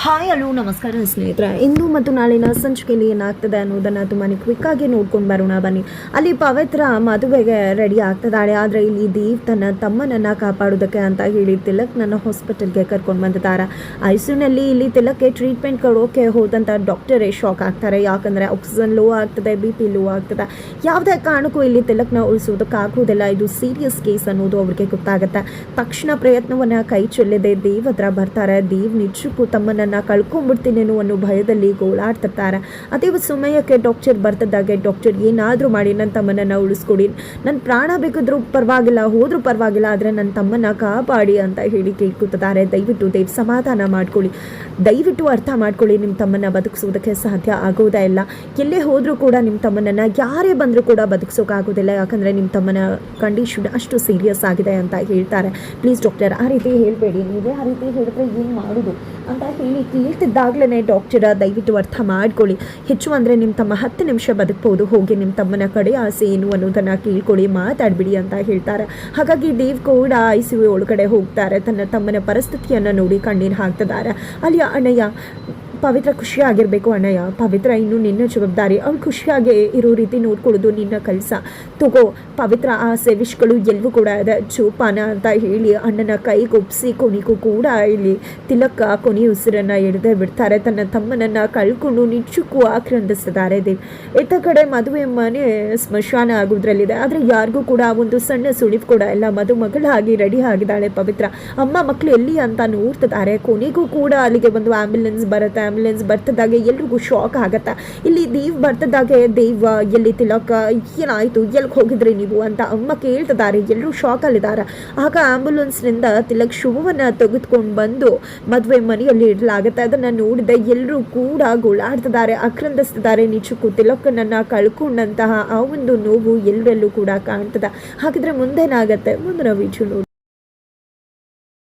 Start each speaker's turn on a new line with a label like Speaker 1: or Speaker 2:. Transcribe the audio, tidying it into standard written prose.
Speaker 1: Hi hello ನಮಸ್ಕಾರ ಸ್ನೇಹಿತರೆ. ಇಂದು ಮತ್ತು ನಾಳಿನ ಸಂಚಿಕೆಯಲ್ಲಿ ಏನಾಗ್ತದೆ ಅನ್ನೋದನ್ನು ತುಂಬಾ ಕ್ವಿಕ್ಕಾಗಿ ನೋಡ್ಕೊಂಡು ಬರೋಣ ಬನ್ನಿ. ಅಲ್ಲಿ ಪವಿತ್ರ ಮದುವೆಗೆ ರೆಡಿ ಆಗ್ತದಾಳೆ. ಆದರೆ ಇಲ್ಲಿ ದೀವ್ ತನ್ನ ತಮ್ಮನನ್ನು ಕಾಪಾಡೋದಕ್ಕೆ ಅಂತ ಹೇಳಿ ತಿಲಕ್ ನನ್ನ ಹಾಸ್ಪಿಟಲ್ಗೆ ಕರ್ಕೊಂಡು ಬಂದಿದ್ದಾರೆ. ಐಸಿಯುನಲ್ಲಿ ಇಲ್ಲಿ ತಿಲಕ್ಗೆ ಟ್ರೀಟ್ಮೆಂಟ್ ಕೊಡೋಕೆ ಹೋದಂಥ ಡಾಕ್ಟರೇ ಶಾಕ್ ಆಗ್ತಾರೆ. ಯಾಕಂದರೆ ಆಕ್ಸಿಜನ್ ಲೋ ಆಗ್ತದೆ, BP ಲೋ ಆಗ್ತದೆ. ಯಾವುದೇ ಕಾರಣಕ್ಕೂ ಇಲ್ಲಿ ತಿಲಕ್ನ ಉಳಿಸೋದಕ್ಕಾಗೋದಿಲ್ಲ. ಇದು ಸೀರಿಯಸ್ ಕೇಸ್ ಅನ್ನೋದು ಅವ್ರಿಗೆ ಗೊತ್ತಾಗುತ್ತೆ. ತಕ್ಷಣ ಪ್ರಯತ್ನವನ್ನು ಕೈ ಚೆಲ್ಲದೆ ದೇವ್ ಹತ್ರ ಬರ್ತಾರೆ. ದೇವ್ ನಿಜಕ್ಕೂ ತಮ್ಮನನ್ನು ಕಳ್ಕೊಂಡ್ಬಿಡ್ತೀನೇನೋ ಅನ್ನೋ ಭಯದಲ್ಲಿ ಗೋಳಾಡ್ತಿರ್ತಾರೆ. ಅದೇ ಸಮಯಕ್ಕೆ ಡಾಕ್ಟರ್ ಬರ್ತದಾಗೆ ಡಾಕ್ಟರ್ ಏನಾದರೂ ಮಾಡಿ ನನ್ನ ತಮ್ಮನನ್ನು ಉಳಿಸ್ಕೊಡಿ, ನನ್ನ ಪ್ರಾಣ ಬೇಕಿದ್ರೂ ಪರವಾಗಿಲ್ಲ, ಹೋದ್ರೂ ಪರವಾಗಿಲ್ಲ, ಆದರೆ ನನ್ನ ತಮ್ಮನ ಕಾಪಾಡಿ ಅಂತ ಹೇಳಿ ಕೇಳ್ಕೊತಿದ್ದಾರೆ. ದಯವಿಟ್ಟು ದೇವ್ ಸಮಾಧಾನ ಮಾಡ್ಕೊಳ್ಳಿ, ದಯವಿಟ್ಟು ಅರ್ಥ ಮಾಡ್ಕೊಳ್ಳಿ, ನಿಮ್ಮ ತಮ್ಮನ್ನ ಬದುಕಿಸೋದಕ್ಕೆ ಸಾಧ್ಯ ಆಗೋದೇ ಇಲ್ಲ. ಎಲ್ಲೇ ಹೋದರೂ ಕೂಡ ನಿಮ್ಮ ತಮ್ಮನನ್ನು ಯಾರೇ ಬಂದರೂ ಕೂಡ ಬದುಕಿಸೋಕ್ಕಾಗೋದಿಲ್ಲ. ಯಾಕಂದರೆ ನಿಮ್ಮ ತಮ್ಮನ ಕಂಡೀಷನ್ ಅಷ್ಟು ಸೀರಿಯಸ್ ಆಗಿದೆ ಅಂತ ಹೇಳ್ತಾರೆ. ಪ್ಲೀಸ್ ಡಾಕ್ಟರ್ ಆ ರೀತಿ ಹೇಳಬೇಡಿ, ನೀವೇ ಆ ರೀತಿ ಹೇಳಿದ್ರೆ ಏನು ಮಾಡೋದು ಅಂತ ಹೇಳಿ ಕೇಳ್ತಿದ್ದಾಗಲೇ ಡಾಕ್ಟರ್ ದಯವಿಟ್ಟು ಅರ್ಥ ಮಾಡ್ಕೊಳ್ಳಿ, ಹೆಚ್ಚು ಅಂದರೆ ನಿಮ್ಮ ತಮ್ಮ 10 ನಿಮಿಷ ಬದುಕ್ಬೋದು, ಹೋಗಿ ನಿಮ್ಮ ತಮ್ಮನ ಕಡೆ ಆಸೆ ಏನು ಅನ್ನೋದನ್ನು ಕೇಳ್ಕೊಳ್ಳಿ, ಮಾತಾಡ್ಬಿಡಿ ಅಂತ ಹೇಳ್ತಾರೆ. ಹಾಗಾಗಿ ದೇವ್ ಕೂಡ ICU ಒಳಗಡೆ ಹೋಗ್ತಾರೆ. ತನ್ನ ತಮ್ಮನ ಪರಿಸ್ಥಿತಿಯನ್ನು ನೋಡಿ ಕಣ್ಣೀರು ಹಾಕ್ತಿದ್ದಾರೆ. ಅಲ್ಲಿ ಅಣ್ಣಯ್ಯ ಪವಿತ್ರ ಖುಷಿಯಾಗಿರಬೇಕು, ಅಣ್ಣಯ್ಯ ಪವಿತ್ರ ಇನ್ನು ನಿನ್ನ ಜವಾಬ್ದಾರಿ, ಅವ್ಳು ಖುಷಿಯಾಗಿ ಇರೋ ರೀತಿ ನೋಡ್ಕೊಳ್ಳೋದು ನಿನ್ನ ಕೆಲಸ, ತಗೋ ಪವಿತ್ರ ಆಸೆ ವಿಷ್ಗಳು ಎಲ್ಲವೂ ಕೂಡ ಇದೆ, ಜೋಪಾನ ಅಂತ ಹೇಳಿ ಅಣ್ಣನ ಕೈಗೊಪ್ಪಿಸಿ ಕೊನೆಗೂ ಕೂಡ ಇಲ್ಲಿ ತಿಲಕ ಕೊನೆಯ ಉಸಿರನ್ನು ಎಳೆದೇ ಬಿಡ್ತಾರೆ. ತನ್ನ ತಮ್ಮನನ್ನು ಕಳ್ಕೊಂಡು ನಿಜಕ್ಕೂ ಆಕ್ರಂದಿಸಿದ್ದಾರೆ ದೇವ್. ಇತ್ತ ಕಡೆ ಮದುವೆ ಮನೆ ಸ್ಮಶಾನ ಆಗೋದ್ರಲ್ಲಿದೆ. ಆದರೆ ಯಾರಿಗೂ ಕೂಡ ಒಂದು ಸಣ್ಣ ಸುಳಿವು ಕೂಡ ಇಲ್ಲ. ಮದುಮಗಳಾಗಿ ರೆಡಿ ಆಗಿದ್ದಾಳೆ ಪವಿತ್ರ. ಅಮ್ಮ ಮಕ್ಕಳು ಎಲ್ಲಿ ಅಂತ ನೋಡ್ತಿದ್ದಾರೆ. ಕೊನೆಗೂ ಕೂಡ ಅಲ್ಲಿಗೆ ಒಂದು ಆ್ಯಂಬುಲೆನ್ಸ್ ಬರುತ್ತೆ. ಆ್ಯಂಬುಲೆನ್ಸ್ ಬರ್ತದಾಗೆ ಎಲ್ರಿಗೂ ಶಾಕ್ ಆಗುತ್ತೆ. ಇಲ್ಲಿ ದೇವ್ ಬರ್ತದಾಗೆ ದೇವ್ ಎಲ್ಲಿ ತಿಲಕ, ಏನಾಯಿತು, ಎಲ್ಲಿಗೆ ಹೋಗಿದ್ರಿ ನೀವು ಅಂತ ಅಮ್ಮ ಕೇಳ್ತಿದ್ದಾರೆ. ಎಲ್ಲರೂ ಶಾಕಲ್ಲಿದ್ದಾರೆ. ಆಗ ಆ್ಯಂಬುಲೆನ್ಸ್ನಿಂದ ತಿಲಕ್ ಶುಭವನ್ನು ತೆಗೆದುಕೊಂಡು ಬಂದು ಮದುವೆ ಮನೆಯಲ್ಲಿ ಇಡಲಾಗುತ್ತೆ. ಅದನ್ನು ನೋಡಿದೆ ಎಲ್ಲರೂ ಕೂಡ ಗೋಳಾಡ್ತಿದ್ದಾರೆ, ಆಕ್ರಂದಿಸ್ತಿದ್ದಾರೆ. ನಿಜಕ್ಕೂ ತಿಲಕನನ್ನು ಕಳ್ಕೊಂಡಂತಹ ಆ ಒಂದು ನೋವು ಎಲ್ಲರಲ್ಲೂ ಕೂಡ ಕಾಣ್ತದೆ. ಹಾಗಿದ್ರೆ ಮುಂದೇನಾಗತ್ತೆ ಮುಂದಿನ ವಿಡಿಯೋ ನೋಡಿ.